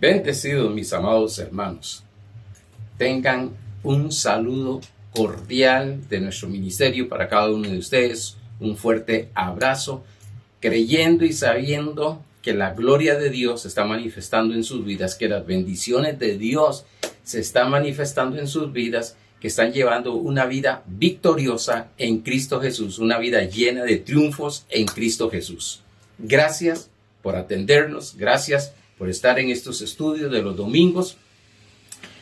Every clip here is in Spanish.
Bendecidos mis amados hermanos, tengan un saludo cordial de nuestro ministerio para cada uno de ustedes, un fuerte abrazo, creyendo y sabiendo que la gloria de Dios se está manifestando en sus vidas, que las bendiciones de Dios se están manifestando en sus vidas, que están llevando una vida victoriosa en Cristo Jesús, una vida llena de triunfos en Cristo Jesús. Gracias por atendernos, gracias por estar en estos estudios de los domingos,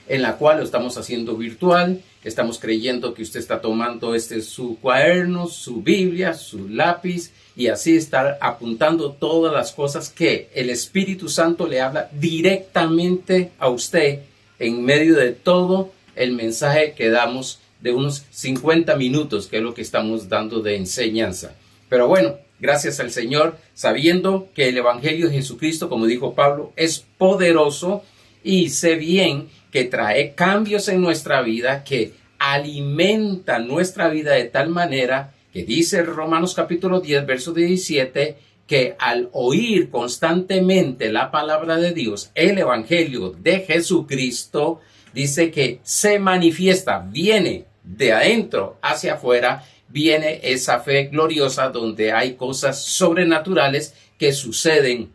en la cual lo estamos haciendo virtual. Estamos creyendo que usted está tomando su cuaderno, su Biblia, su lápiz, y así estar apuntando todas las cosas que el Espíritu Santo le habla directamente a usted en medio de todo el mensaje que damos de unos 50 minutos, que es lo que estamos dando de enseñanza. Pero bueno, gracias al Señor, sabiendo que el Evangelio de Jesucristo, como dijo Pablo, es poderoso y sé bien que trae cambios en nuestra vida, que alimenta nuestra vida de tal manera que dice Romanos capítulo 10, verso 17, que al oír constantemente la palabra de Dios, el Evangelio de Jesucristo, dice que se manifiesta, viene de adentro hacia afuera, viene esa fe gloriosa donde hay cosas sobrenaturales que suceden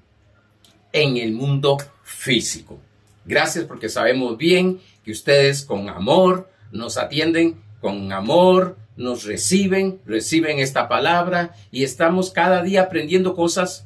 en el mundo físico. Gracias porque sabemos bien que ustedes con amor nos atienden, con amor nos reciben esta palabra y estamos cada día aprendiendo cosas,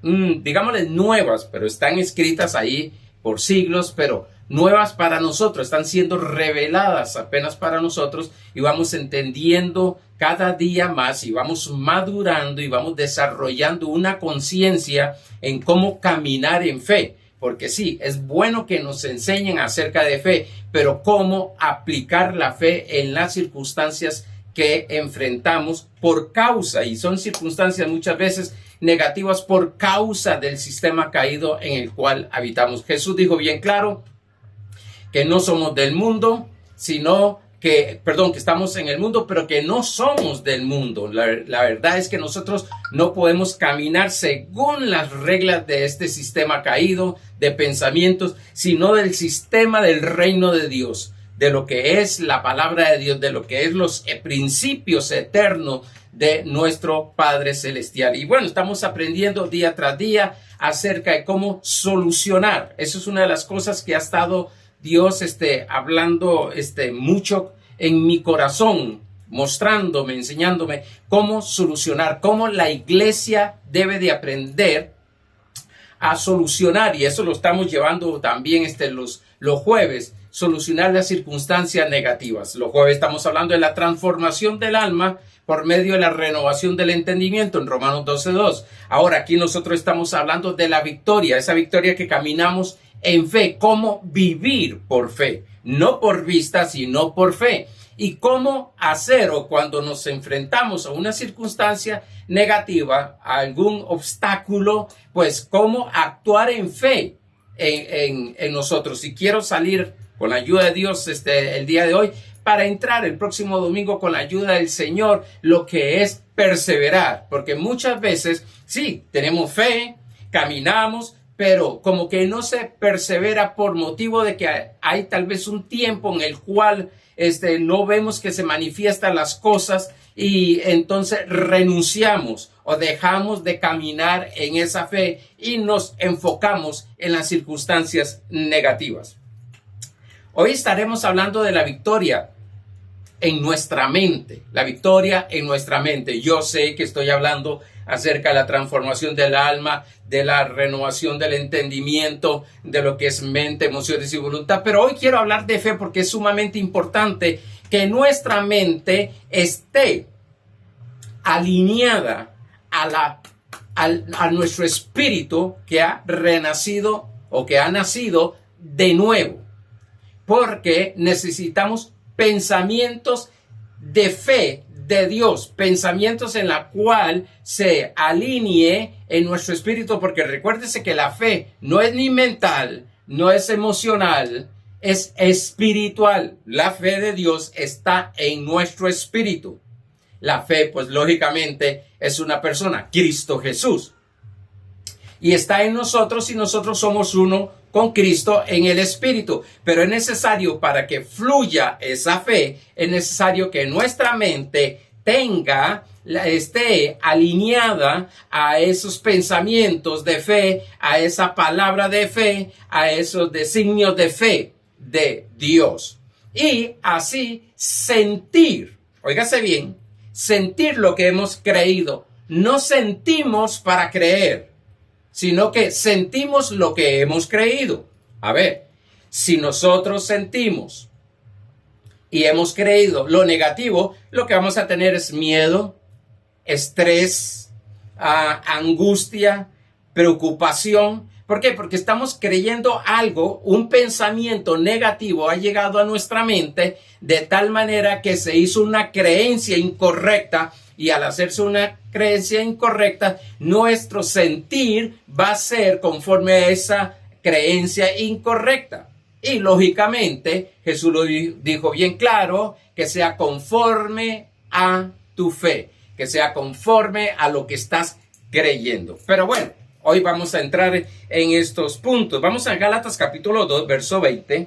digámosle nuevas, pero están escritas ahí por siglos, pero nuevas para nosotros, están siendo reveladas apenas para nosotros y vamos entendiendo cada día más y vamos madurando y vamos desarrollando una conciencia en cómo caminar en fe. Porque sí, es bueno que nos enseñen acerca de fe, pero cómo aplicar la fe en las circunstancias que enfrentamos por causa, y son circunstancias muchas veces negativas por causa del sistema caído en el cual habitamos. Jesús dijo bien claro que no somos del mundo, sino que estamos en el mundo, pero que no somos del mundo. La verdad es que nosotros no podemos caminar según las reglas de este sistema caído de pensamientos, sino del sistema del reino de Dios, de lo que es la palabra de Dios, de lo que es los principios eternos de nuestro Padre Celestial. Y bueno, estamos aprendiendo día tras día acerca de cómo solucionar. Eso es una de las cosas que ha estado Dios hablando mucho en mi corazón, mostrándome, enseñándome cómo solucionar, cómo la iglesia debe de aprender a solucionar, y eso lo estamos llevando también los jueves, solucionar las circunstancias negativas. Los jueves estamos hablando de la transformación del alma por medio de la renovación del entendimiento en Romanos 12:2. Ahora aquí nosotros estamos hablando de la victoria, esa victoria que caminamos en fe, cómo vivir por fe, no por vista, sino por fe. Y cómo hacer, o cuando nos enfrentamos a una circunstancia negativa, a algún obstáculo, pues cómo actuar en fe en nosotros. Y quiero salir con la ayuda de Dios el día de hoy para entrar el próximo domingo con la ayuda del Señor, lo que es perseverar. Porque muchas veces, sí, tenemos fe, caminamos, pero como que no se persevera por motivo de que hay tal vez un tiempo en el cual no vemos que se manifiestan las cosas y entonces renunciamos o dejamos de caminar en esa fe y nos enfocamos en las circunstancias negativas. Hoy estaremos hablando de la victoria en nuestra mente, la victoria en nuestra mente. Yo sé que estoy hablando acerca de la transformación del alma, de la renovación del entendimiento, de lo que es mente, emociones y voluntad, pero hoy quiero hablar de fe porque es sumamente importante que nuestra mente esté alineada a nuestro espíritu que ha renacido o que ha nacido de nuevo, porque necesitamos pensamientos de fe de Dios, pensamientos en la cual se alinee en nuestro espíritu, porque recuérdese que la fe no es ni mental, no es emocional, es espiritual. La fe de Dios está en nuestro espíritu. La fe, pues lógicamente, es una persona, Cristo Jesús. y está en nosotros y nosotros somos uno con Cristo en el Espíritu. Pero es necesario, para que fluya esa fe, es necesario que nuestra mente esté alineada a esos pensamientos de fe, a esa palabra de fe, a esos designios de fe de Dios. Y así sentir, óigase bien, sentir lo que hemos creído. No sentimos para creer, sino que sentimos lo que hemos creído. A ver, si nosotros sentimos y hemos creído lo negativo, lo que vamos a tener es miedo, estrés, angustia, preocupación. ¿Por qué? Porque estamos creyendo algo, un pensamiento negativo ha llegado a nuestra mente de tal manera que se hizo una creencia incorrecta, y al hacerse una creencia incorrecta, nuestro sentir va a ser conforme a esa creencia incorrecta. Y lógicamente Jesús lo dijo bien claro, que sea conforme a tu fe, que sea conforme a lo que estás creyendo. Pero bueno, hoy vamos a entrar en estos puntos. Vamos a Gálatas capítulo 2, verso 20,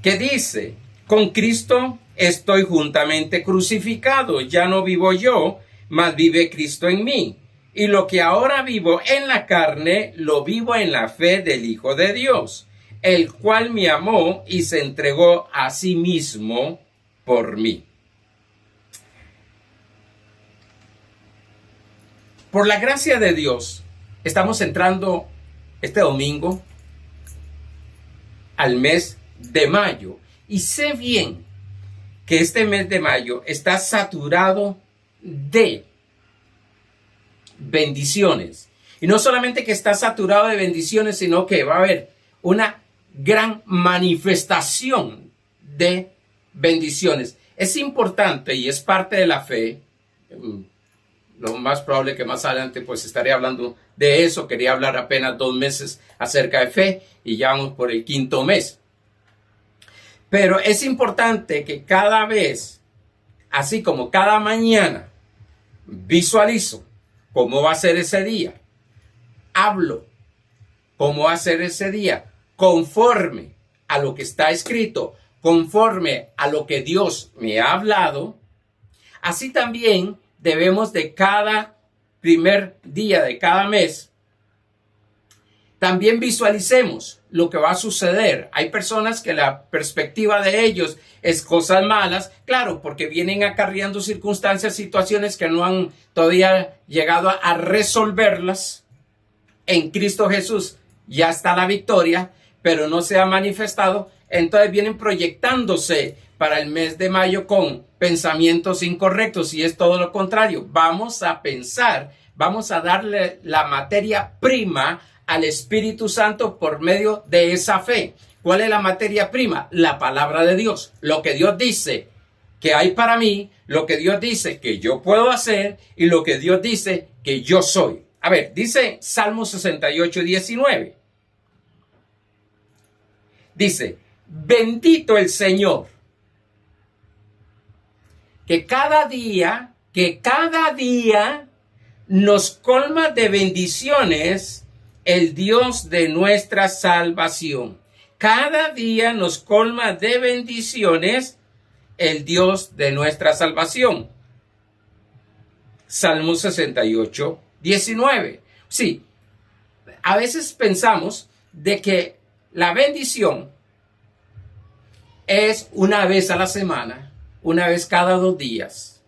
que dice: con Cristo estoy juntamente crucificado, ya no vivo yo, mas vive Cristo en mí. Y lo que ahora vivo en la carne, lo vivo en la fe del Hijo de Dios, el cual me amó y se entregó a sí mismo por mí. Por la gracia de Dios, estamos entrando este domingo al mes de mayo. Y sé bien que este mes de mayo está saturado de bendiciones. Y no solamente que está saturado de bendiciones, sino que va a haber una gran manifestación de bendiciones. Es importante y es parte de la fe. Lo más probable que más adelante pues estaré hablando de eso. Quería hablar apenas 2 meses acerca de fe y ya vamos por el 5.º mes. Pero es importante que cada vez, así como cada mañana, visualizo cómo va a ser ese día, hablo cómo va a ser ese día, conforme a lo que está escrito, conforme a lo que Dios me ha hablado. Así también debemos de cada primer día de cada mes, también visualicemos lo que va a suceder. Hay personas que la perspectiva de ellos es cosas malas, claro, porque vienen acarreando circunstancias, situaciones que no han todavía llegado a resolverlas. En Cristo Jesús ya está la victoria, pero no se ha manifestado. Entonces vienen proyectándose para el mes de mayo con pensamientos incorrectos, y es todo lo contrario. Vamos a pensar, vamos a darle la materia prima al Espíritu Santo por medio de esa fe. ¿Cuál es la materia prima? La palabra de Dios. Lo que Dios dice que hay para mí, lo que Dios dice que yo puedo hacer y lo que Dios dice que yo soy. A ver, dice Salmo 68, 19. Dice: bendito el Señor, que cada día nos colma de bendiciones el Dios de nuestra salvación. Cada día nos colma de bendiciones el Dios de nuestra salvación. Salmo 68, 19. Sí, a veces pensamos de que la bendición es una vez a la semana, una vez cada 2 días,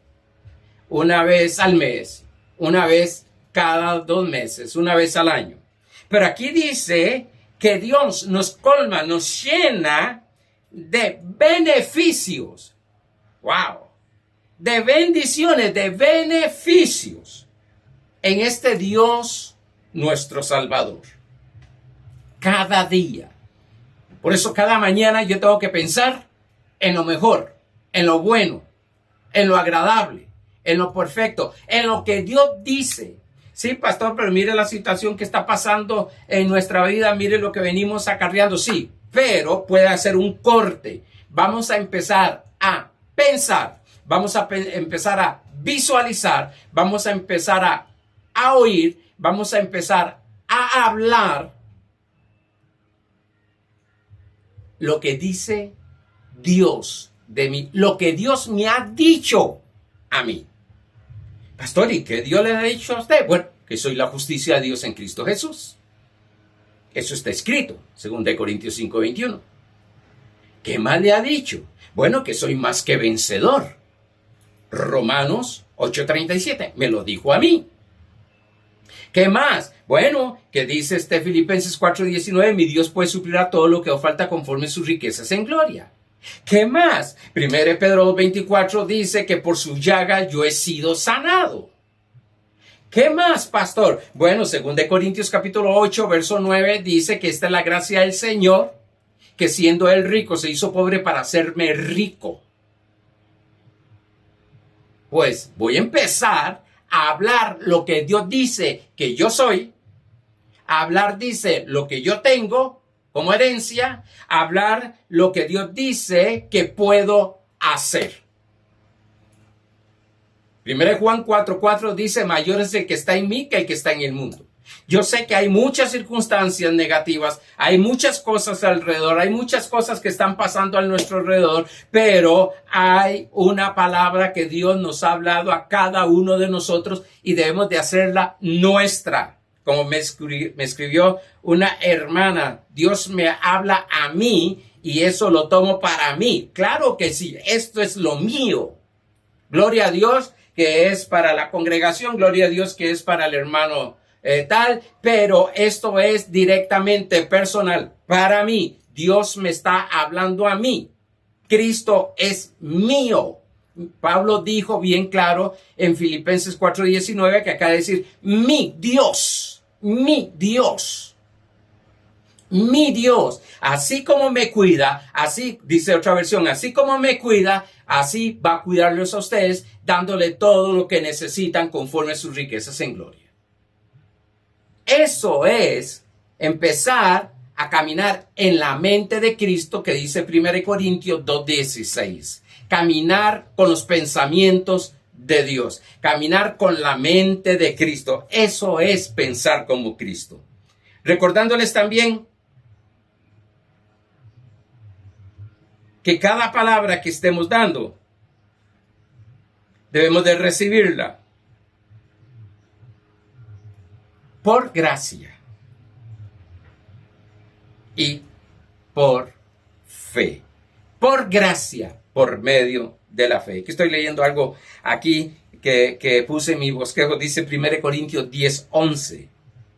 una vez al mes, una vez cada 2 meses, una vez al año. Pero aquí dice que Dios nos colma, nos llena de beneficios. ¡Wow! De bendiciones, de beneficios en este Dios nuestro Salvador. Cada día. Por eso cada mañana yo tengo que pensar en lo mejor, en lo bueno, en lo agradable, en lo perfecto, en lo que Dios dice. Sí, pastor, pero mire la situación que está pasando en nuestra vida, mire lo que venimos acarreando. Sí, pero puede hacer un corte. Vamos a empezar a pensar, vamos a empezar a visualizar, vamos a empezar a oír, vamos a empezar a hablar lo que dice Dios de mí, lo que Dios me ha dicho a mí. Pastor, ¿y qué Dios le ha dicho a usted? Bueno, que soy la justicia de Dios en Cristo Jesús. Eso está escrito, 2 Corintios 5:21. ¿Qué más le ha dicho? Bueno, que soy más que vencedor. Romanos 8:37, me lo dijo a mí. ¿Qué más? Bueno, que dice Filipenses 4:19, mi Dios pues suplirá todo lo que os falta conforme sus riquezas en gloria. ¿Qué más? 1 Pedro 2:24 dice que por su llaga yo he sido sanado. ¿Qué más, pastor? Bueno, 2 Corintios capítulo 8, verso 9 dice que esta es la gracia del Señor, que siendo él rico se hizo pobre para hacerme rico. Pues voy a empezar a hablar lo que Dios dice que yo soy, a hablar dice lo que yo tengo como herencia, a hablar lo que Dios dice que puedo hacer. 1 Juan 4:4 dice, mayor es el que está en mí que el que está en el mundo. Yo sé que hay muchas circunstancias negativas, hay muchas cosas alrededor, hay muchas cosas que están pasando a nuestro alrededor, pero hay una palabra que Dios nos ha hablado a cada uno de nosotros y debemos de hacerla nuestra. Como me escribió una hermana, Dios me habla a mí y eso lo tomo para mí. Claro que sí, esto es lo mío. Gloria a Dios que es para la congregación, gloria a Dios que es para el hermano tal, pero esto es directamente personal. Para mí, Dios me está hablando a mí. Cristo es mío. Pablo dijo bien claro en Filipenses 4:19 que acaba de decir, mi Dios, mi Dios, mi Dios. Así como me cuida, así dice otra versión, así como me cuida, así va a cuidarlos a ustedes, dándole todo lo que necesitan conforme a sus riquezas en gloria. Eso es empezar a caminar en la mente de Cristo, que dice 1 Corintios 2:16. Caminar con los pensamientos de Dios. Caminar con la mente de Cristo. Eso es pensar como Cristo. Recordándoles también que cada palabra que estemos dando debemos de recibirla por gracia y por fe. Por gracia, por medio de la fe. Que estoy leyendo algo aquí que puse en mi bosquejo. Dice 1 Corintios 10:11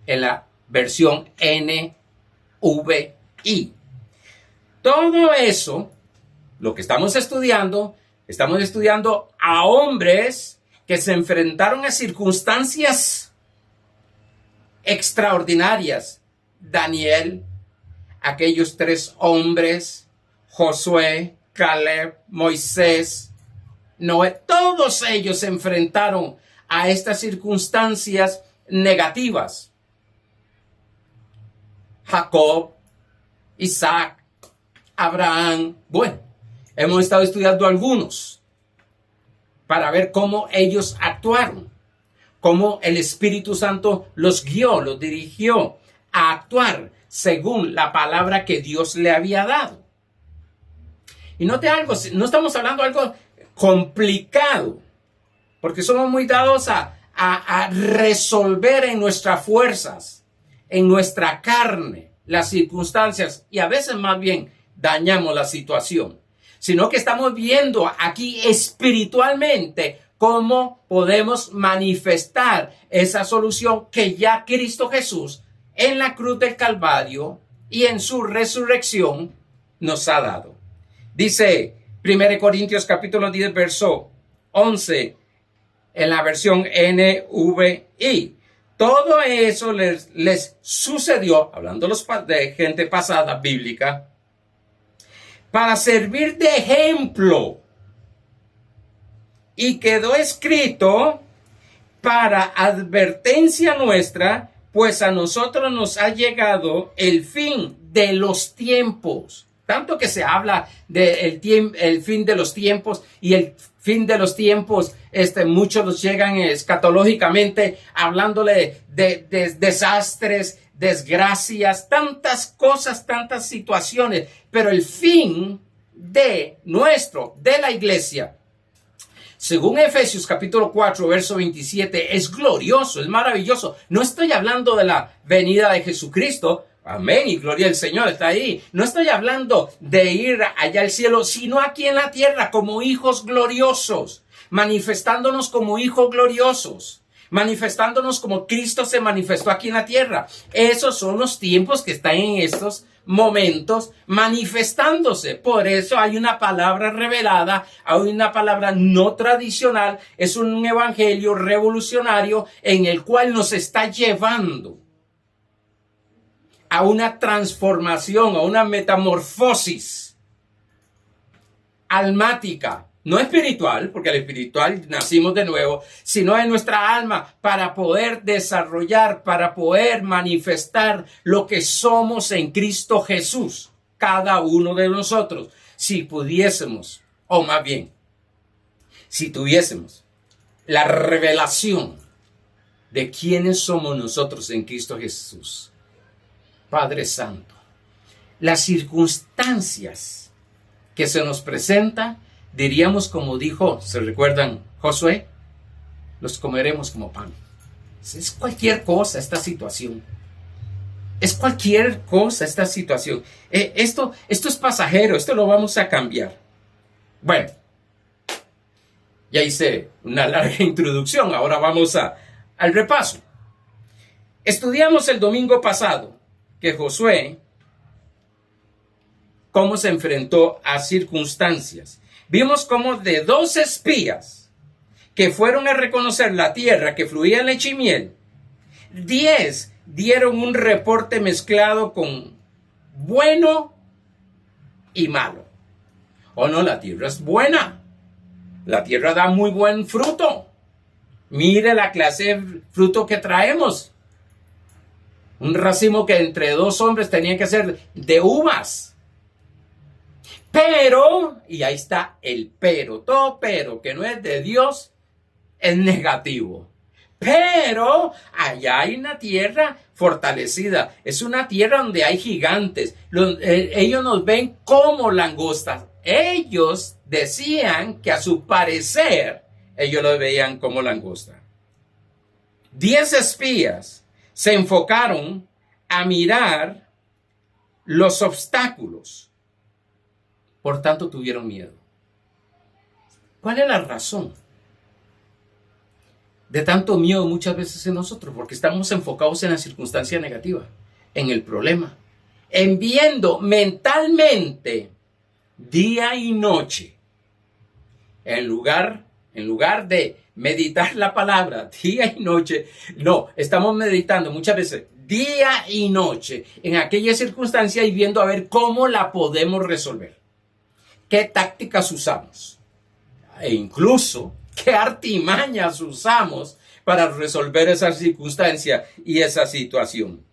en la versión NVI. Todo eso, lo que estamos estudiando a hombres que se enfrentaron a circunstancias extraordinarias. Daniel, aquellos 3 hombres, Josué, Caleb, Moisés, Noé, todos ellos se enfrentaron a estas circunstancias negativas. Jacob, Isaac, Abraham. Bueno, hemos estado estudiando algunos para ver cómo ellos actuaron, cómo el Espíritu Santo los guió, los dirigió a actuar según la palabra que Dios le había dado. Y note algo, no estamos hablando de algo complicado, porque somos muy dados a resolver en nuestras fuerzas, en nuestra carne, las circunstancias, y a veces más bien dañamos la situación, sino que estamos viendo aquí espiritualmente cómo podemos manifestar esa solución que ya Cristo Jesús en la cruz del Calvario y en su resurrección nos ha dado. Dice 1 Corintios capítulo 10 verso 11 en la versión NVI. Todo eso les sucedió, hablando de gente pasada bíblica, para servir de ejemplo. Y quedó escrito para advertencia nuestra, pues a nosotros nos ha llegado el fin de los tiempos. Tanto que se habla del el fin de los tiempos, y el fin de los tiempos, muchos los llegan escatológicamente hablándole de desastres, desgracias, tantas cosas, tantas situaciones. Pero el fin de la iglesia, según Efesios capítulo 4, verso 27, es glorioso, es maravilloso. No estoy hablando de la venida de Jesucristo. Amén, y gloria al Señor, está ahí. No estoy hablando de ir allá al cielo, sino aquí en la tierra como hijos gloriosos, manifestándonos como hijos gloriosos, manifestándonos como Cristo se manifestó aquí en la tierra. Esos son los tiempos que están en estos momentos manifestándose. Por eso hay una palabra revelada, hay una palabra no tradicional, es un evangelio revolucionario en el cual nos está llevando a una transformación, a una metamorfosis almática, no espiritual, porque el espiritual nacimos de nuevo, sino en nuestra alma, para poder desarrollar, para poder manifestar lo que somos en Cristo Jesús, cada uno de nosotros. Si pudiésemos, o más bien, si tuviésemos la revelación de quiénes somos nosotros en Cristo Jesús, Padre Santo, las circunstancias que se nos presentan, diríamos como dijo, ¿se recuerdan Josué? Los comeremos como pan. Es cualquier cosa esta situación. Es cualquier cosa esta situación. Esto es pasajero, esto lo vamos a cambiar. Bueno, ya hice una larga introducción, ahora vamos al repaso. Estudiamos el domingo pasado que Josué, cómo se enfrentó a circunstancias. Vimos cómo de 2 espías que fueron a reconocer la tierra que fluía leche y miel, 10 dieron un reporte mezclado con bueno y malo. ¿O no? La tierra es buena. La tierra da muy buen fruto. Mire la clase de fruto que traemos. Un racimo que entre 2 hombres tenía que ser de uvas. Pero, y ahí está el pero, todo pero que no es de Dios es negativo. Pero allá hay una tierra fortalecida, es una tierra donde hay gigantes. Ellos nos ven como langostas. Ellos decían que a su parecer ellos lo veían como langosta. 10 espías se enfocaron a mirar los obstáculos. Por tanto, tuvieron miedo. ¿Cuál es la razón de tanto miedo muchas veces en nosotros? Porque estamos enfocados en la circunstancia negativa, en el problema, en viendo mentalmente día y noche, en lugar de meditar la palabra día y noche. No, estamos meditando muchas veces día y noche en aquella circunstancia y viendo a ver cómo la podemos resolver. ¿Qué tácticas usamos? E incluso, ¿qué artimañas usamos para resolver esa circunstancia y esa situación?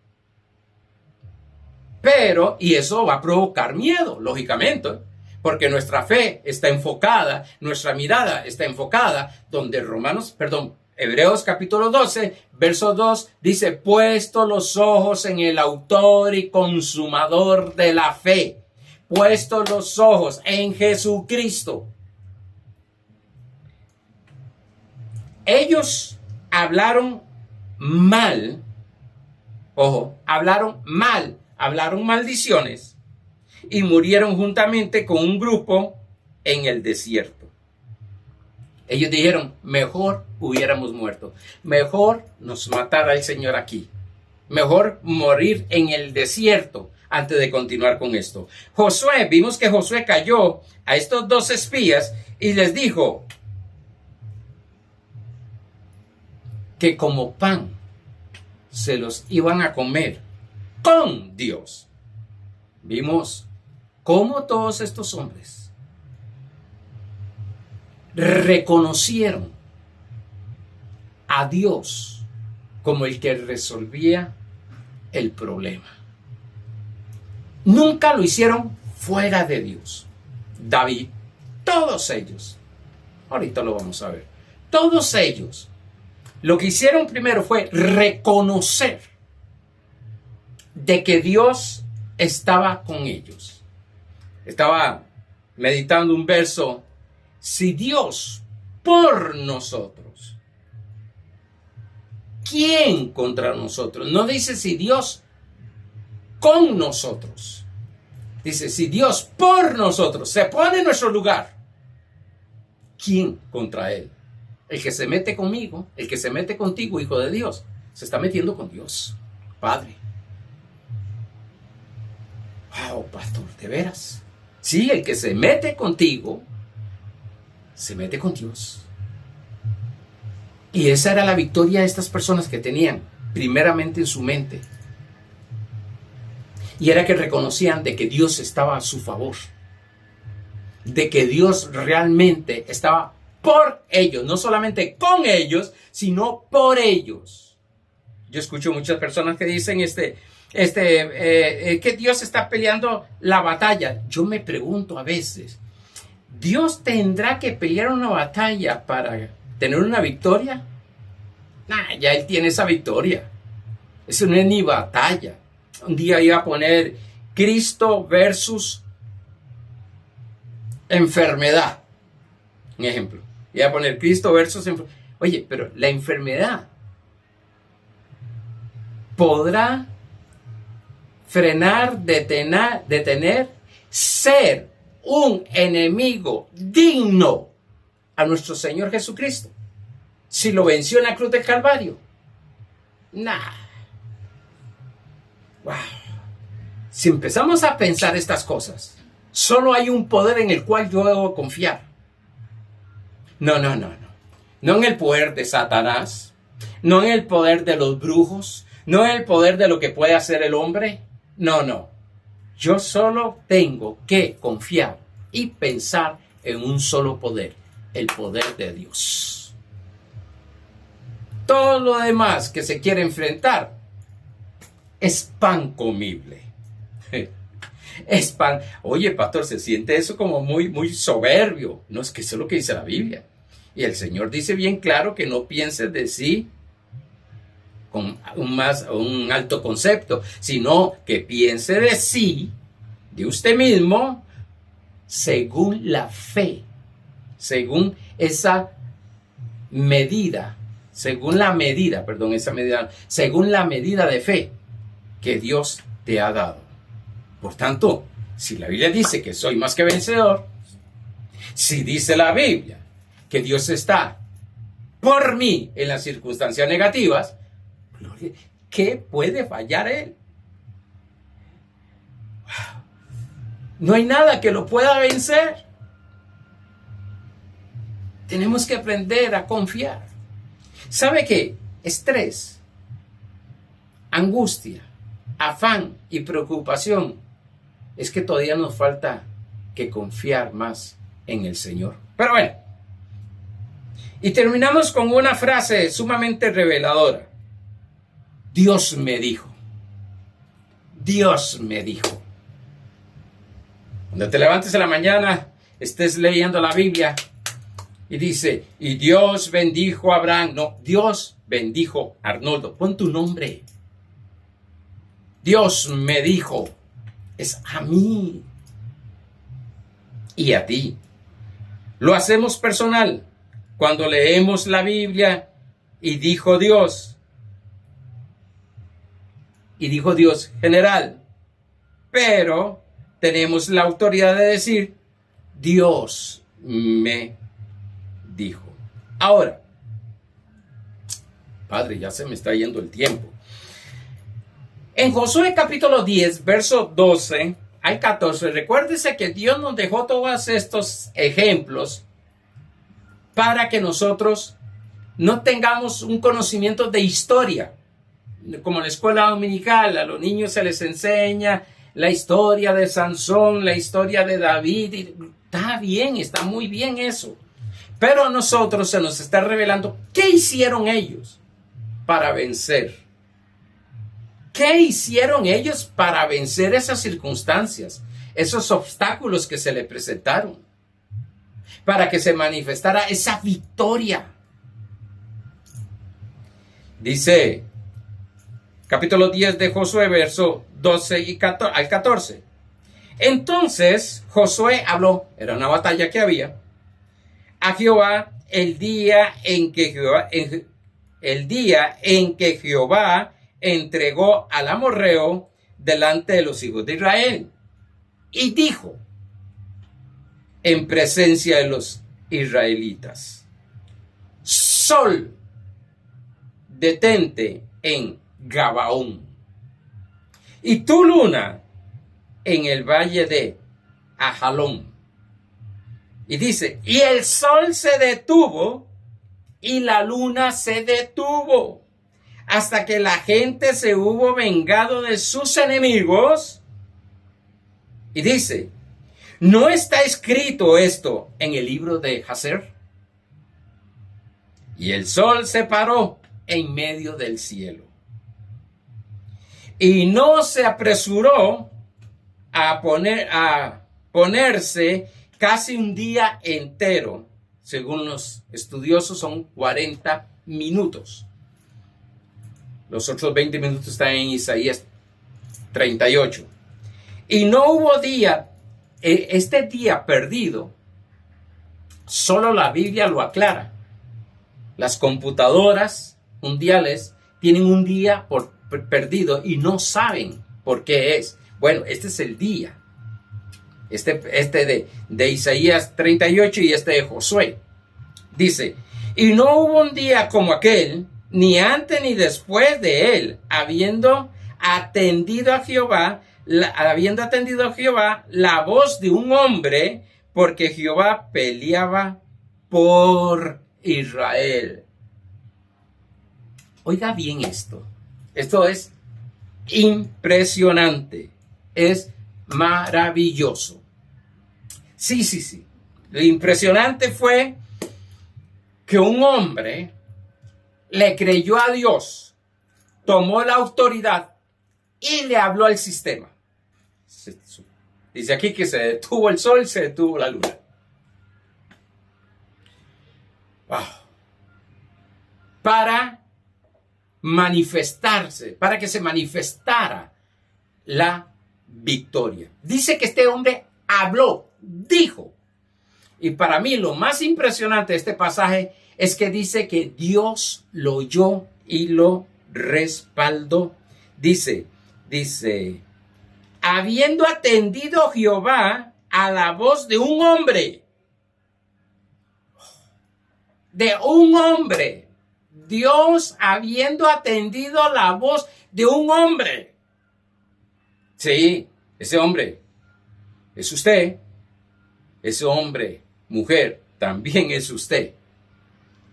Pero, y eso va a provocar miedo, lógicamente, porque nuestra fe está enfocada, nuestra mirada está enfocada, donde Hebreos capítulo 12, verso 2, dice, puesto los ojos en el autor y consumador de la fe. Puesto los ojos en Jesucristo. Ellos hablaron mal, hablaron maldiciones y murieron juntamente con un grupo en el desierto. Ellos dijeron, mejor hubiéramos muerto, mejor nos matara el Señor aquí, mejor morir en el desierto antes de continuar con esto. Vimos que Josué cayó a estos 2 espías y les dijo que como pan se los iban a comer con Dios. Vimos cómo todos estos hombres reconocieron a Dios como el que resolvía el problema. Nunca lo hicieron fuera de Dios. David, todos ellos, ahorita lo vamos a ver, todos ellos, lo que hicieron primero fue reconocer de que Dios estaba con ellos. Estaba meditando un verso: si Dios por nosotros, ¿quién contra nosotros? No dice si Dios con nosotros. Dice, si Dios por nosotros se pone en nuestro lugar, ¿quién contra Él? El que se mete conmigo, el que se mete contigo, hijo de Dios, se está metiendo con Dios, Padre. Wow, pastor, ¿de veras? Sí, el que se mete contigo, se mete con Dios. Y esa era la victoria de estas personas que tenían, primeramente en su mente. Y era que reconocían de que Dios estaba a su favor. De que Dios realmente estaba por ellos. No solamente con ellos, sino por ellos. Yo escucho muchas personas que dicen que Dios está peleando la batalla. Yo me pregunto a veces, ¿Dios tendrá que pelear una batalla para tener una victoria? Nah, ya Él tiene esa victoria. Eso no es ni batalla. Un día iba a poner Cristo versus enfermedad. Un ejemplo. Iba a poner Cristo versus enfermedad. Oye, pero la enfermedad podrá frenar, detener, ser un enemigo digno a nuestro Señor Jesucristo. Si lo venció en la cruz del Calvario. Nah. Wow. Si empezamos a pensar estas cosas, solo hay un poder en el cual yo debo confiar. No. No en el poder de Satanás, no en el poder de los brujos, no en el poder de lo que puede hacer el hombre. No. Yo solo tengo que confiar y pensar en un solo poder, el poder de Dios. Todo lo demás que se quiere enfrentar es pan comible. Es pan. Oye, pastor, se siente eso como muy soberbio. No, es que eso es lo que dice la Biblia. Y el Señor dice bien claro que no pienses de sí con un alto concepto, sino que piense de sí, de usted mismo, según la fe, según esa medida, según la medida de fe que Dios te ha dado. Por tanto, si la Biblia dice que soy más que vencedor, si dice la Biblia que Dios está por mí en las circunstancias negativas, ¿qué puede fallar Él? No hay nada que lo pueda vencer. Tenemos que aprender a confiar. ¿Sabe qué? Estrés, angustia, afán y preocupación es que todavía nos falta que confiar más en el Señor. Pero bueno, y terminamos con una frase sumamente reveladora. Dios me dijo. Dios me dijo. Cuando te levantes en la mañana, estés leyendo la Biblia y dice, y Dios bendijo a Abraham. No, Dios bendijo a Arnoldo. Pon tu nombre. Dios me dijo. Es a mí y a ti. Lo hacemos personal cuando leemos la Biblia y dijo Dios. Y dijo Dios general. Pero tenemos la autoridad de decir, Dios me dijo. Ahora, Padre, ya se me está yendo el tiempo. En Josué capítulo 10, verso 12 al 14, recuérdese que Dios nos dejó todos estos ejemplos para que nosotros no tengamos un conocimiento de historia. Como en la escuela dominical, a los niños se les enseña la historia de Sansón, la historia de David. Está bien, está muy bien eso. Pero a nosotros se nos está revelando qué hicieron ellos para vencer. ¿Qué hicieron ellos para vencer esas circunstancias? esos obstáculos que se le presentaron, para que se manifestara esa victoria. Dice capítulo 10 de Josué, verso 12 y 14, al 14. Entonces Josué habló, era una batalla que había, a Jehová el día en que Jehová entregó al amorreo delante de los hijos de Israel. Y dijo en presencia de los israelitas: Sol, detente en Gabaón, y tu luna en el valle de Ajalón. Y dice, y el sol se detuvo y la luna se detuvo hasta que la gente se hubo vengado de sus enemigos. Y dice, ¿no está escrito esto en el libro de Jaser? Y el sol se paró en medio del cielo y no se apresuró a ponerse casi un día entero. Según los estudiosos son 40 minutos. Los otros 20 minutos están en Isaías 38. Y no hubo día, este día perdido, solo la Biblia lo aclara. Las computadoras mundiales tienen un día perdido y no saben por qué es. Bueno, este es el día. Este de Isaías 38 y este de Josué. Dice, y no hubo un día como aquel, ni antes ni después de él, habiendo atendido a Jehová la voz de un hombre, porque Jehová peleaba por Israel. Oiga bien esto. Esto es impresionante. Es maravilloso. Sí. Lo impresionante fue que un hombre le creyó a Dios, tomó la autoridad y le habló al sistema. Dice aquí que se detuvo el sol, se detuvo la luna. Wow. Para manifestarse, para que se manifestara la victoria. Dice que este hombre habló, dijo. Y para mí lo más impresionante de este pasaje es que dice que Dios lo oyó y lo respaldó. Dice, habiendo atendido Jehová a la voz de un hombre. De un hombre. Dios habiendo atendido la voz de un hombre. Sí, ese hombre es usted. Ese hombre, mujer, también es usted.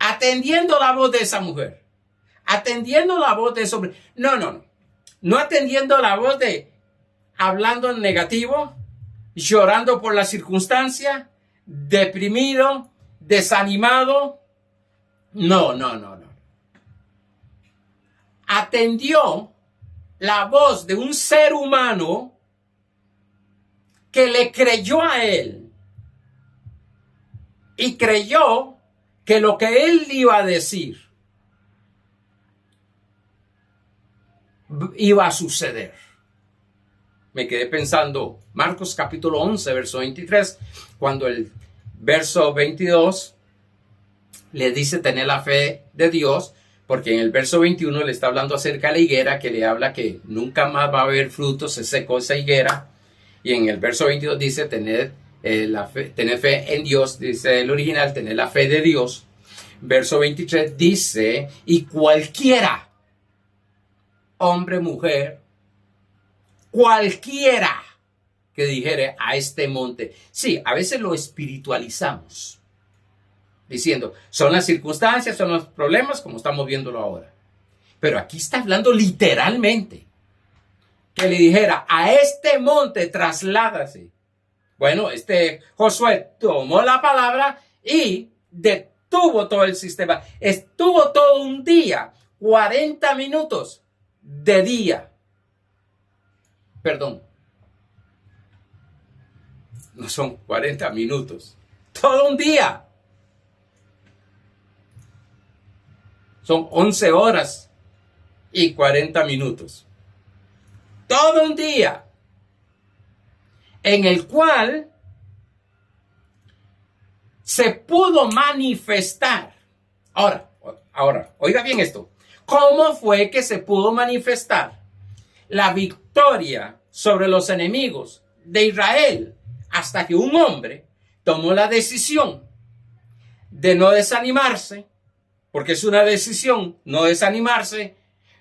Atendiendo la voz de esa mujer. Atendiendo la voz de ese hombre. No atendiendo la voz de hablando en negativo, llorando por la circunstancia, deprimido, desanimado. No. Atendió la voz de un ser humano que le creyó a él y creyó que lo que él iba a decir iba a suceder. Me quedé pensando, Marcos capítulo 11, verso 23, cuando el verso 22 le dice tener la fe de Dios, porque en el verso 21 le está hablando acerca de la higuera, que le habla que nunca más va a haber frutos, se secó esa higuera. Y en el verso 22 dice tener fe en Dios, dice el original, tener la fe de Dios. Verso 23 dice, y cualquiera, hombre, mujer, cualquiera que dijere a este monte. Sí, a veces lo espiritualizamos, diciendo, son las circunstancias, son los problemas, como estamos viéndolo ahora. Pero aquí está hablando literalmente. Que le dijera, a este monte trasládase. Bueno, Josué tomó la palabra y detuvo todo el sistema. Estuvo todo un día, 40 minutos de día. Perdón. no son 40 minutos. Todo un día. Son 11 horas y 40 minutos. Todo un día. En el cual se pudo manifestar. Ahora, oiga bien esto. ¿Cómo fue que se pudo manifestar la victoria sobre los enemigos de Israel? Hasta que un hombre tomó la decisión de no desanimarse, porque es una decisión no desanimarse,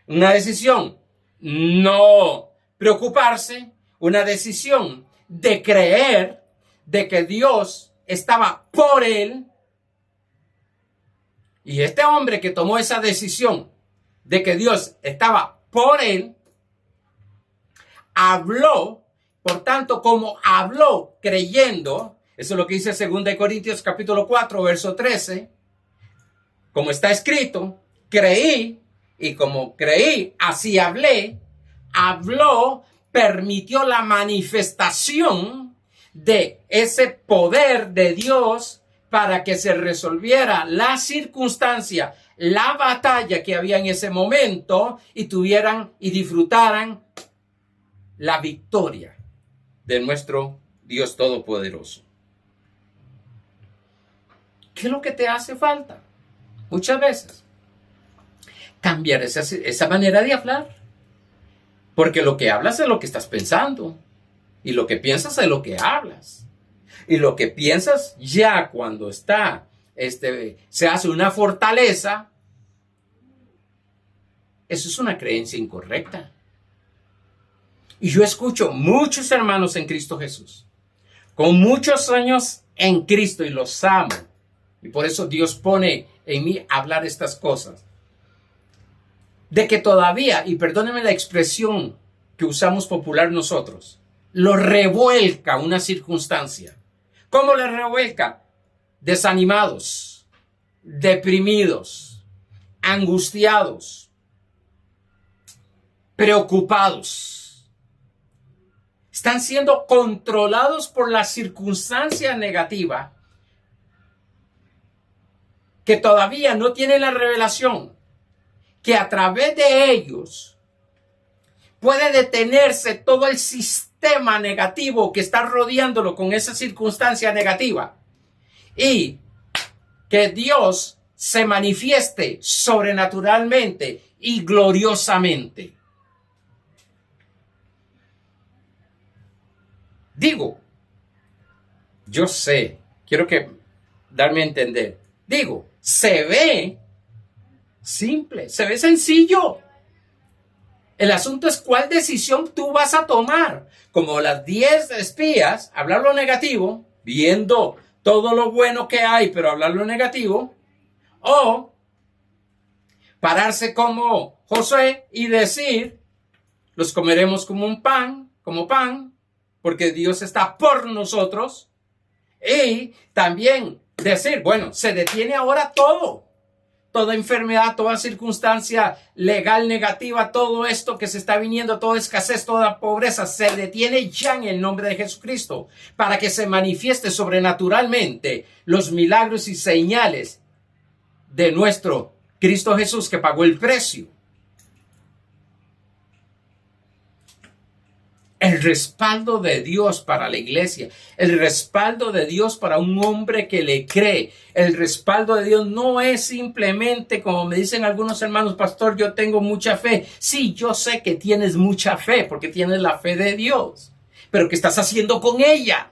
una decisión no preocuparse, una decisión de creer de que Dios estaba por él. Y este hombre que tomó esa decisión de que Dios estaba por él, habló, por tanto, como habló creyendo, eso es lo que dice 2 Corintios capítulo 4, verso 13, como está escrito, creí, y como creí, así hablé, habló, permitió la manifestación de ese poder de Dios para que se resolviera la circunstancia, la batalla que había en ese momento y tuvieran y disfrutaran la victoria de nuestro Dios Todopoderoso. ¿Qué es lo que te hace falta? Muchas veces cambiar esa manera de hablar, porque lo que hablas es lo que estás pensando y lo que piensas es lo que hablas. Y lo que piensas ya cuando se hace una fortaleza, eso es una creencia incorrecta. Y yo escucho muchos hermanos en Cristo Jesús, con muchos años en Cristo, y los amo. Y por eso Dios pone en mí hablar estas cosas. De que todavía, y perdónenme la expresión que usamos popular nosotros, lo revuelca una circunstancia. ¿Cómo le revuelca? Desanimados, deprimidos, angustiados, preocupados. Están siendo controlados por la circunstancia negativa que todavía no tienen la revelación que a través de ellos puede detenerse todo el sistema negativo que está rodeándolo con esa circunstancia negativa y que Dios se manifieste sobrenaturalmente y gloriosamente. Digo, yo sé, quiero darme a entender. Digo, se ve simple, se ve sencillo. El asunto es cuál decisión tú vas a tomar. Como las 10 espías, hablar lo negativo, viendo todo lo bueno que hay, pero hablar lo negativo. O pararse como Josué y decir, los comeremos como pan, porque Dios está por nosotros. Y también decir, bueno, se detiene ahora todo. Toda enfermedad, toda circunstancia legal negativa, todo esto que se está viniendo, toda escasez, toda pobreza, se detiene ya en el nombre de Jesucristo para que se manifieste sobrenaturalmente los milagros y señales de nuestro Cristo Jesús que pagó el precio. El respaldo de Dios para la iglesia, el respaldo de Dios para un hombre que le cree, el respaldo de Dios no es simplemente como me dicen algunos hermanos, pastor, yo tengo mucha fe. Sí, yo sé que tienes mucha fe porque tienes la fe de Dios, pero ¿qué estás haciendo con ella?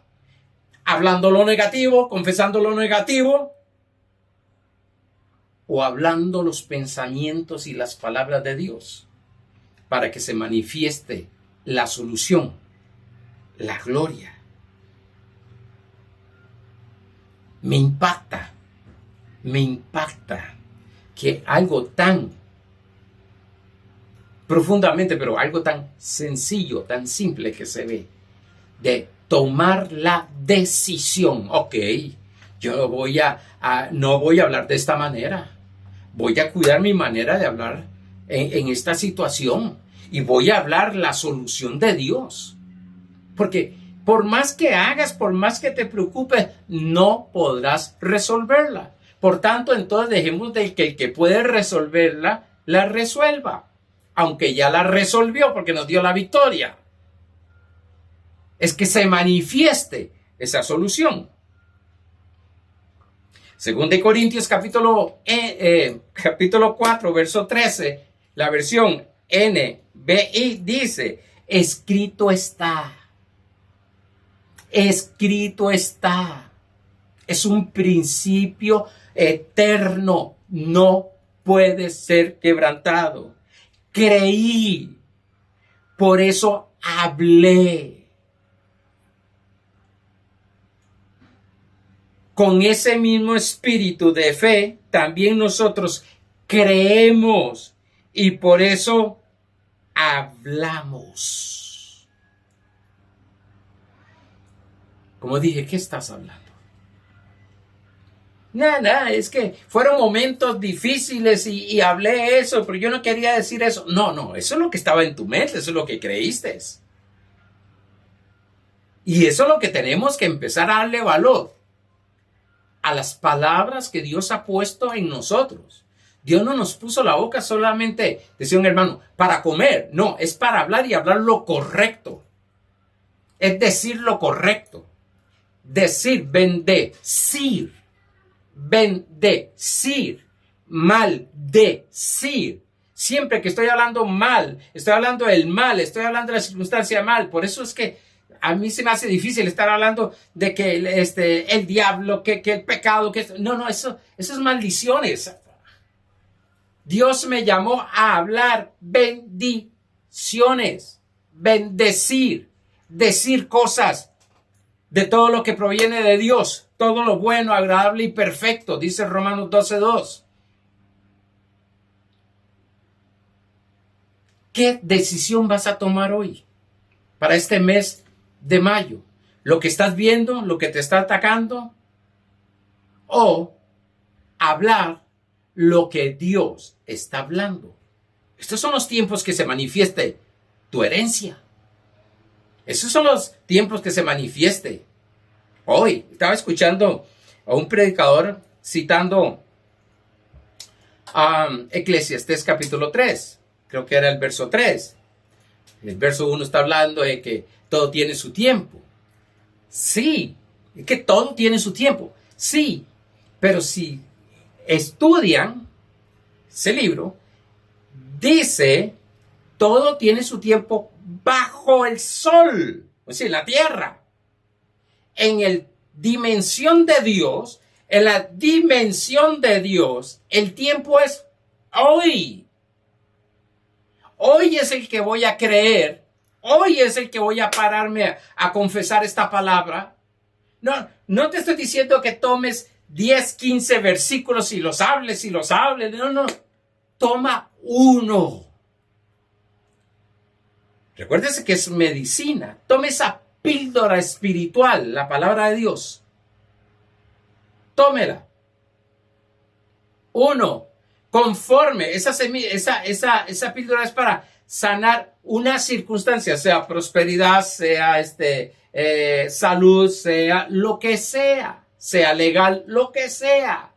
¿Hablando lo negativo, confesando lo negativo? ¿O hablando los pensamientos y las palabras de Dios para que se manifieste la solución, la gloria? Me impacta que algo tan profundamente, pero algo tan sencillo, tan simple que se ve, de tomar la decisión. Ok, yo no voy a hablar de esta manera, voy a cuidar mi manera de hablar en esta situación. Y voy a hablar la solución de Dios. Porque Por más que hagas, por más que te preocupes, no podrás resolverla. Por tanto, entonces dejemos de que el que puede resolverla, la resuelva. Aunque ya la resolvió porque nos dio la victoria. Es que se manifieste esa solución. Según de Corintios capítulo 4, verso 13, la versión NBI dice, escrito está. Escrito está. Es un principio eterno. No puede ser quebrantado. Creí. Por eso hablé. Con ese mismo espíritu de fe, también nosotros creemos y por eso hablamos. Como dije, ¿qué estás hablando? Nada, es que fueron momentos difíciles y hablé eso, pero yo no quería decir eso. No, eso es lo que estaba en tu mente, eso es lo que creíste. Y eso es lo que tenemos que empezar a darle valor a las palabras que Dios ha puesto en nosotros. Dios no nos puso la boca solamente, decía un hermano, para comer. No, es para hablar y hablar lo correcto. Es decir lo correcto. Decir, bendecir, maldecir. Siempre que estoy hablando mal, estoy hablando del mal, estoy hablando de la circunstancia mal. Por eso es que a mí se me hace difícil estar hablando de que el diablo, que el pecado, no, eso es maldiciones. Dios me llamó a hablar bendiciones, bendecir, decir cosas de todo lo que proviene de Dios, todo lo bueno, agradable y perfecto, dice Romanos 12:2. ¿Qué decisión vas a tomar hoy para este mes de mayo? ¿Lo que estás viendo, lo que te está atacando? ¿O hablar lo que Dios está hablando? Estos son los tiempos que se manifieste tu herencia. Esos son los tiempos que se manifieste. Hoy estaba escuchando a un predicador citando a Eclesiastés capítulo 3. Creo que era el verso 3. El verso 1 está hablando de que todo tiene su tiempo. Sí, que todo tiene su tiempo. Sí, pero si estudian ese libro, dice, todo tiene su tiempo bajo el sol, o sea, en la tierra. En la dimensión de Dios, el tiempo es hoy. Hoy es el que voy a creer. Hoy es el que voy a pararme a confesar esta palabra. No te estoy diciendo que tomes 10, 15 versículos y los hables. No. Toma uno. Recuérdese que es medicina. Tome esa píldora espiritual, la palabra de Dios. Tómela. Uno. Conforme. Esa píldora es para sanar una circunstancia, sea prosperidad, sea salud, sea lo que sea legal, lo que sea.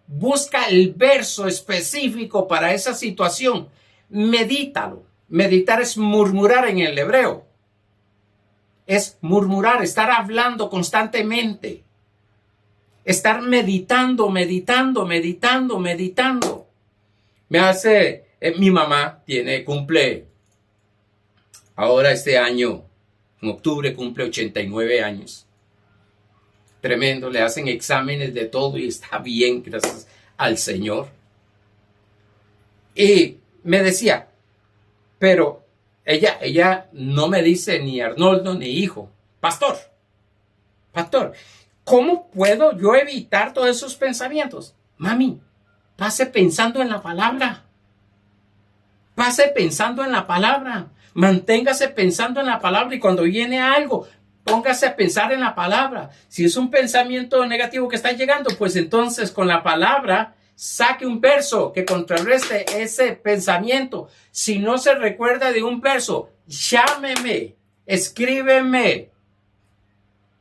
Busca el verso específico para esa situación. Medítalo. Meditar es murmurar en el hebreo. Es murmurar, estar hablando constantemente. Estar meditando. Mi mamá cumple, ahora este año, en octubre cumple 89 años. Tremendo, le hacen exámenes de todo y está bien, gracias al Señor. Y me decía, pero ella no me dice ni Arnoldo ni hijo, pastor, ¿cómo puedo yo evitar todos esos pensamientos? Mami, pase pensando en la palabra. Manténgase pensando en la palabra y cuando viene algo, póngase a pensar en la palabra. Si es un pensamiento negativo que está llegando, pues entonces con la palabra saque un verso que contrarreste ese pensamiento. Si no se recuerda de un verso, llámeme, escríbeme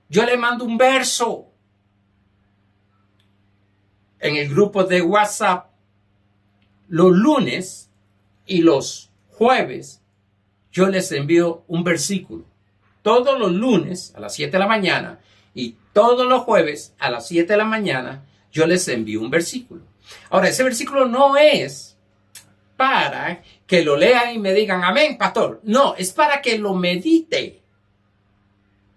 Yo le mando un verso en el grupo de WhatsApp los lunes y los jueves. Yo les envío un versículo. Todos los lunes a las 7 de la mañana y todos los jueves a las 7 de la mañana yo les envío un versículo. Ahora, ese versículo no es para que lo lean y me digan, amén, pastor. No, es para que lo medite.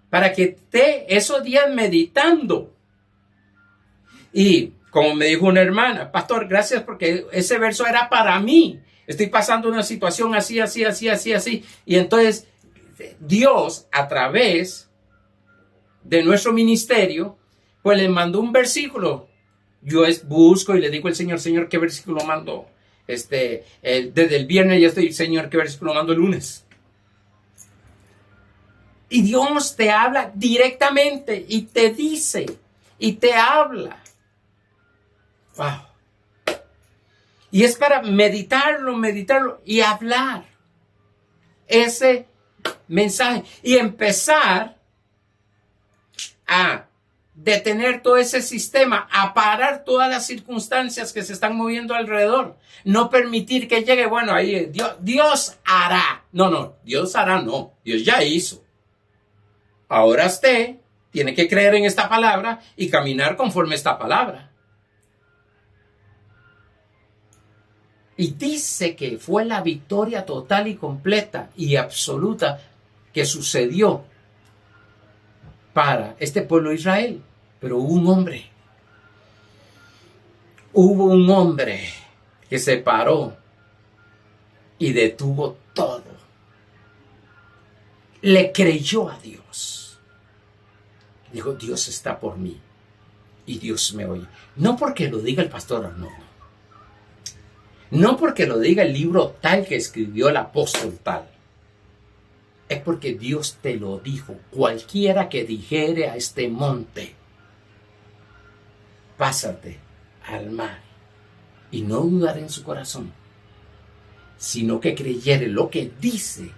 Para que esté esos días meditando. Y como me dijo una hermana, pastor, gracias porque ese verso era para mí. Estoy pasando una situación así. Y entonces Dios, a través de nuestro ministerio, pues le mandó un versículo. Yo busco y le digo al Señor, ¿qué versículo mando? Desde el viernes ya estoy, Señor, ¿qué versículo mando el lunes? Y Dios te habla directamente y te dice y te habla. Wow. Y es para meditarlo y hablar ese mensaje y empezar a detener todo ese sistema, a parar todas las circunstancias que se están moviendo alrededor. No permitir que llegue, bueno, ahí Dios hará. No, Dios hará no. Dios ya hizo. Ahora usted tiene que creer en esta palabra y caminar conforme esta palabra. Y dice que fue la victoria total y completa y absoluta que sucedió para este pueblo de Israel. Pero hubo un hombre que se paró y detuvo todo. Le creyó a Dios. Dijo, Dios está por mí y Dios me oye. No porque lo diga el pastor Arnoldo. No porque lo diga el libro tal que escribió el apóstol tal. Es porque Dios te lo dijo. Cualquiera que dijere a este monte, pásate al mar, y no dudar en su corazón, sino que creyere lo que dice,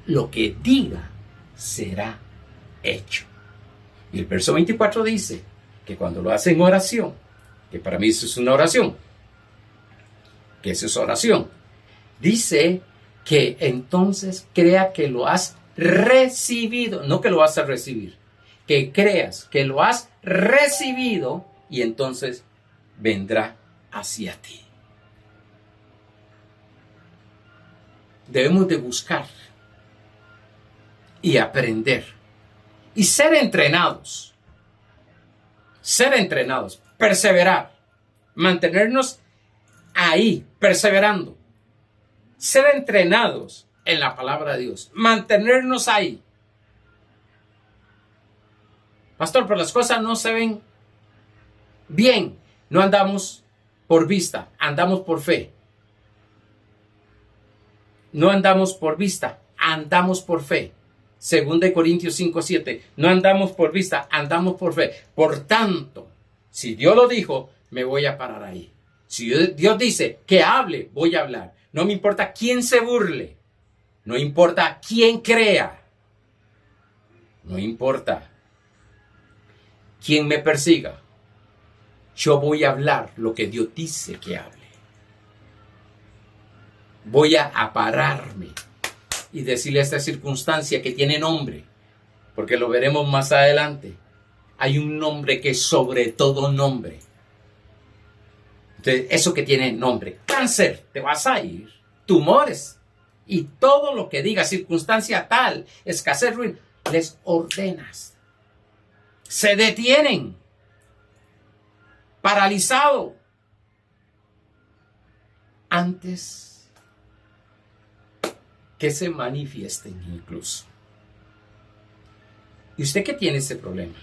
lo que diga, será hecho. Y el verso 24 dice que cuando lo hace en oración, que para mí eso es una oración, que eso es oración, dice que entonces crea que lo has recibido, no que lo vas a recibir, que creas que lo has recibido y entonces vendrá hacia ti. Debemos de buscar y aprender y ser entrenados, perseverar, mantenernos ahí, perseverando, ser entrenados en la palabra de Dios, mantenernos ahí. Pastor, pero las cosas no se ven bien. No andamos por vista, andamos por fe. No andamos por vista, andamos por fe. 2 Corintios 5:7. No andamos por vista, andamos por fe. Por tanto, si Dios lo dijo, me voy a parar ahí. Si Dios dice que hable, voy a hablar. No me importa quién se burle. No importa quién crea. No importa quién me persiga. Yo voy a hablar lo que Dios dice que hable. Voy a pararme y decirle a esta circunstancia que tiene nombre, porque lo veremos más adelante. Hay un nombre que es sobre todo nombre. Entonces, eso que tiene nombre, cáncer, te vas a ir, tumores y todo lo que diga, circunstancia tal, escasez, ruina, les ordenas. Se detienen, paralizado, antes que se manifiesten incluso. ¿Y usted qué tiene ese problema?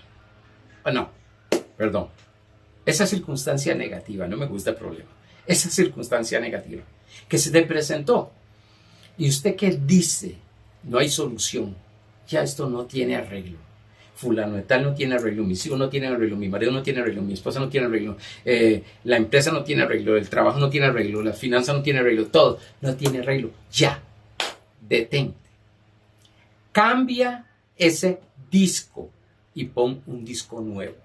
Esa circunstancia negativa, no me gusta el problema, esa circunstancia negativa que se te presentó y usted que dice, no hay solución, ya esto no tiene arreglo, fulano de tal no tiene arreglo, mis hijos no tienen arreglo, mi marido no tiene arreglo, mi esposa no tiene arreglo, la empresa no tiene arreglo, el trabajo no tiene arreglo, las finanzas no tiene arreglo, todo no tiene arreglo, ya, detente, cambia ese disco y pon un disco nuevo.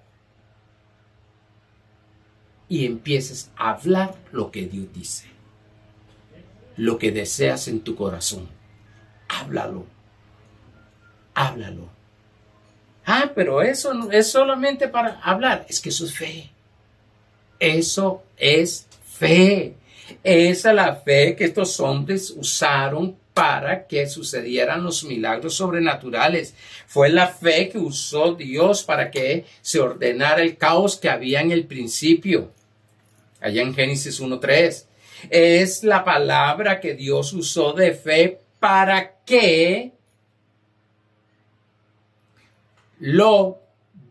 Y empieces a hablar lo que Dios dice. Lo que deseas en tu corazón. Háblalo. Háblalo. Ah, pero eso no es solamente para hablar. Es que eso es fe. Eso es fe. Esa es la fe que estos hombres usaron para que sucedieran los milagros sobrenaturales. Fue la fe que usó Dios para que se ordenara el caos que había en el principio. Allá en Génesis 1:3. Es la palabra que Dios usó de fe para que lo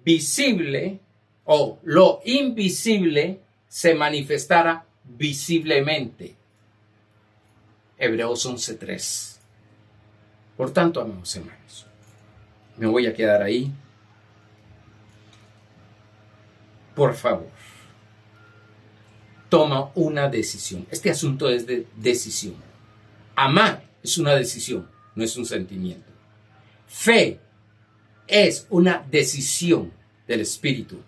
visible o lo invisible se manifestara visiblemente. Hebreos 11:3. Por tanto, amados hermanos, me voy a quedar ahí. Por favor, toma una decisión. Este asunto es de decisión. Amar es una decisión, no es un sentimiento. Fe es una decisión del espíritu,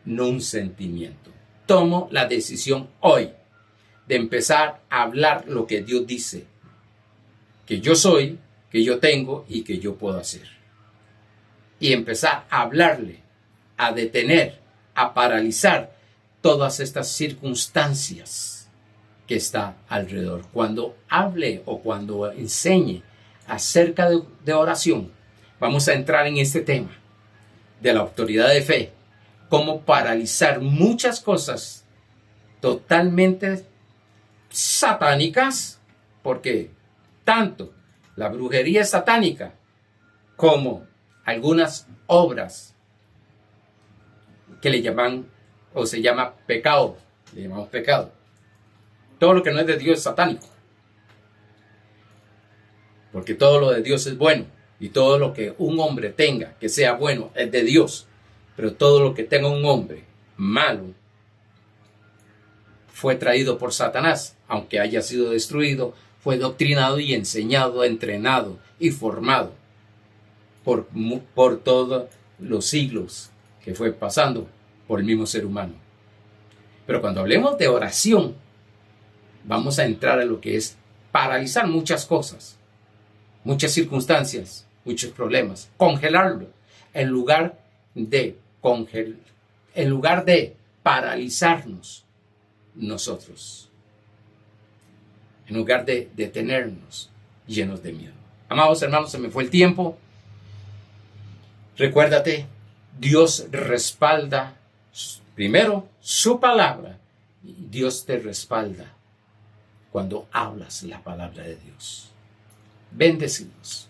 no un sentimiento. Tomo la decisión hoy de empezar a hablar lo que Dios dice, que yo soy, que yo tengo y que yo puedo hacer. Y empezar a hablarle, a detener, a paralizar todas estas circunstancias que está alrededor. Cuando hable o cuando enseñe acerca de oración, vamos a entrar en este tema de la autoridad de fe, cómo paralizar muchas cosas totalmente satánicas, porque tanto la brujería es satánica como algunas obras que le llaman o se llama pecado, le llamamos pecado. Todo lo que no es de Dios es satánico, porque todo lo de Dios es bueno. Y todo lo que un hombre tenga que sea bueno es de Dios. Pero todo lo que tenga un hombre malo fue traído por Satanás. Aunque haya sido destruido, fue doctrinado y enseñado, entrenado y formado por todos los siglos que fue pasando por el mismo ser humano. Pero cuando hablemos de oración, vamos a entrar a lo que es paralizar muchas cosas, muchas circunstancias, muchos problemas, congelarlo en lugar de paralizarnos nosotros, en lugar de detenernos llenos de miedo. Amados hermanos, se me fue el tiempo. Recuérdate, Dios respalda primero su palabra. Dios te respalda cuando hablas la palabra de Dios. Bendecidos.